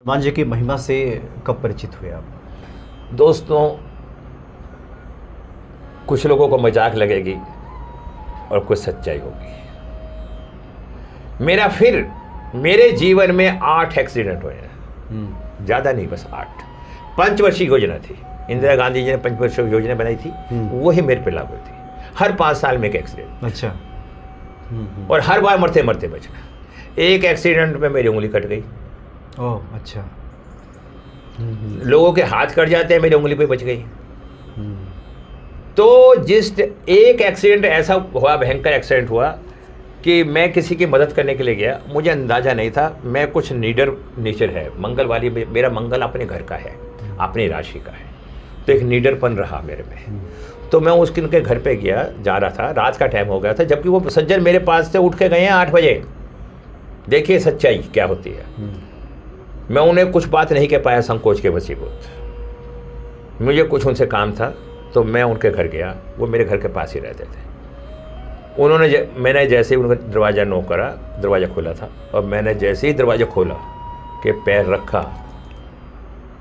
हनुमान जी की महिमा से कब परिचित हुए आप? दोस्तों, कुछ लोगों को मजाक लगेगी और कुछ सच्चाई होगी। मेरे जीवन में 8 एक्सीडेंट हुए हैं, ज़्यादा नहीं, बस 8। 5 वर्षीय योजना थी, इंदिरा गांधी जी ने 5 वर्षीय योजना बनाई थी, वही मेरे पे लागू थी। हर 5 साल में एक एक्सीडेंट। अच्छा। और हर बार मरते मरते बचना। एक एक्सीडेंट में मेरी उंगली कट गई। ओह, अच्छा। लोगों के हाथ कट जाते हैं, मेरी उंगली पे बच गई। तो जिस एक एक्सीडेंट ऐसा हुआ, भयंकर एक्सीडेंट हुआ कि मैं किसी की मदद करने के लिए गया, मुझे अंदाज़ा नहीं था। मैं कुछ नीडर नेचर है, मंगल वाली, मेरा मंगल अपने घर का है, अपनी राशि का है, तो एक नीडरपन रहा मेरे में। तो मैं उनके घर पे गया, जा रहा था, रात का टाइम हो गया था, जबकि वो सज्जन मेरे पास से उठ के गए हैं 8 बजे। देखिए सच्चाई क्या होती है। मैं उन्हें कुछ बात नहीं कह पाया, संकोच के वसीभूत। मुझे कुछ उनसे काम था, तो मैं उनके घर गया। वो मेरे घर के पास ही रहते थे। मैंने जैसे ही उनका दरवाज़ा नॉक करा, दरवाज़ा खुला था, और मैंने जैसे ही दरवाज़ा खोला कि पैर रखा,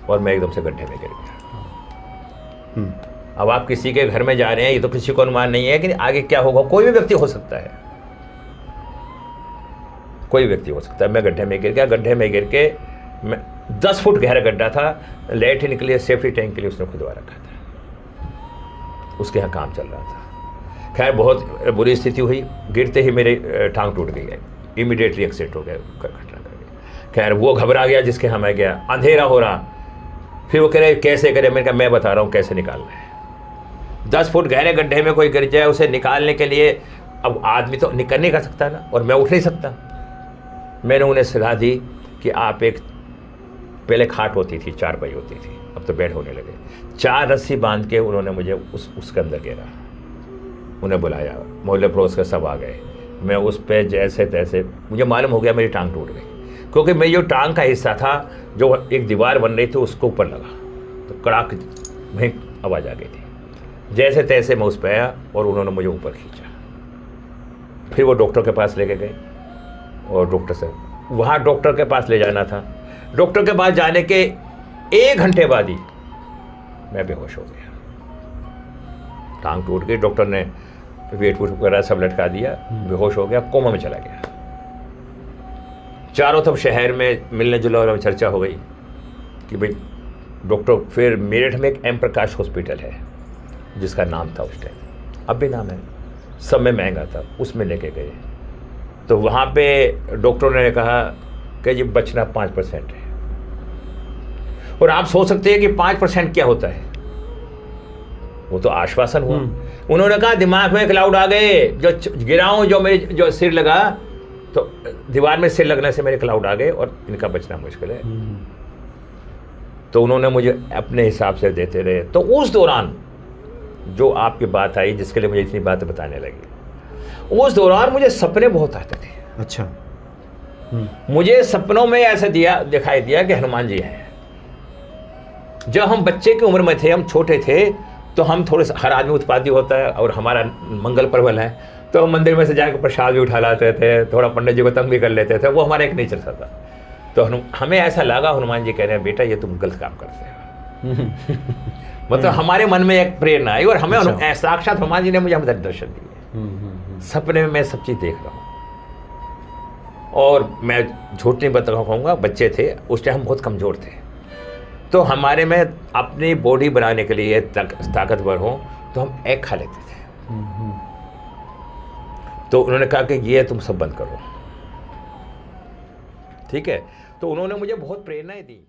और मैं एकदम से गड्ढे में गिर गया। अब आप किसी के घर में जा रहे हैं, ये तो किसी को अनुमान नहीं है कि आगे क्या होगा। कोई भी व्यक्ति हो सकता है, कोई व्यक्ति हो सकता है। मैं गड्ढे में गिर गया। गड्ढे में गिर के मैं 10 फुट गहरा गड्ढा था, लैट्रिन के लिए, सेफ्टी टैंक के लिए उसने खुदवा रखा था। उसके यहाँ काम चल रहा था। खैर बहुत बुरी स्थिति हुई। गिरते ही मेरी टांग टूट गई है, इमीडिएटली एक्सीडेंट हो गया, घटना कर गया। खैर वो घबरा गया जिसके यहाँ मैं गया। अंधेरा हो रहा, फिर वो कह रहे कैसे करे। मैंने कहा मैं बता रहा हूँ कैसे निकालना है। 10 फुट गहरे गड्ढे में कोई गिर जाए, उसे निकालने के लिए अब आदमी तो निकल नहीं कर सकता ना, और मैं उठ नहीं सकता। मैंने उन्हें सलाह दी कि आप एक, पहले खाट होती थी, 4 पाई होती थी, अब तो बेड होने लगे। 4 रस्सी बांध के उन्होंने मुझे उसके अंदर घेरा। उन्हें बुलाया, मोहल्ले पड़ोस के सब आ गए। मैं उस पर जैसे तैसे, मुझे मालूम हो गया मेरी टांग टूट गई, क्योंकि मेरी जो टांग का हिस्सा था, जो एक दीवार बन रही थी, उसको ऊपर लगा, तो कड़ाक वहीं आवाज़ आ गई थी। जैसे तैसे मैं उस पर आया और उन्होंने मुझे ऊपर खींचा। फिर वो डॉक्टर के पास लेके गए, और डॉक्टर से वहाँ डॉक्टर के पास ले जाना था। डॉक्टर के पास जाने के 1 घंटे बाद ही मैं बेहोश हो गया। टांग टूट गई। डॉक्टर ने वेट वूट वगैरह सब लटका दिया, बेहोश हो गया, कोमा में चला गया। चारों तरफ शहर में मिलने जुलने वालों में चर्चा हो गई कि भाई डॉक्टर। फिर मेरठ में एक एम प्रकाश हॉस्पिटल है, जिसका नाम था उस टाइम, अब भी नाम है, सब में महंगा था, उसमें लेके गए। तो वहाँ पे डॉक्टरों ने कहा कि ये बचना 5% है। और आप सोच सकते हैं कि 5% क्या होता है। वो तो आश्वासन हुआ। उन्होंने कहा दिमाग में क्लाउड आ गए, जो गिराऊं, जो मेरे जो सिर लगा, तो दीवार में सिर लगने से मेरे क्लाउड आ गए और इनका बचना मुश्किल है। तो उन्होंने मुझे अपने हिसाब से देते रहे। तो उस दौरान जो आपकी बात आई, जिसके लिए मुझे इतनी बातें बताने लगी, उस दौरान मुझे सपने बहुत आते थे। अच्छा। मुझे सपनों में ऐसा दिखाई दिया कि हनुमान जी हैं। जब हम बच्चे की उम्र में थे, हम छोटे थे, तो हम थोड़े, हर आदमी उत्पादी होता है, और हमारा मंगल पर्वल है, तो हम मंदिर में से जाकर प्रसाद भी उठा लाते थे, थोड़ा पंडित जी को तंग भी कर लेते थे। वो हमारा एक नेचर था। तो हमें ऐसा लगा, हनुमान जी कह रहे हैं बेटा ये तुम गलत काम करते हो। मतलब हमारे मन में एक प्रेरणा आई, और हमें साक्षात हनुमान जी ने मुझे हमसे दर्शन दिए। सपने में मैं सब चीज़ देख रहा हूँ। और मैं झूठ नहीं बताऊंगा, बच्चे थे उस टाइम, हम बहुत कमज़ोर थे। तो हमारे में अपनी बॉडी बनाने के लिए ताकतवर हो, तो हम एग खा लेते थे। तो उन्होंने कहा कि ये तुम सब बंद करो, ठीक है। तो उन्होंने मुझे बहुत प्रेरणाएं दी।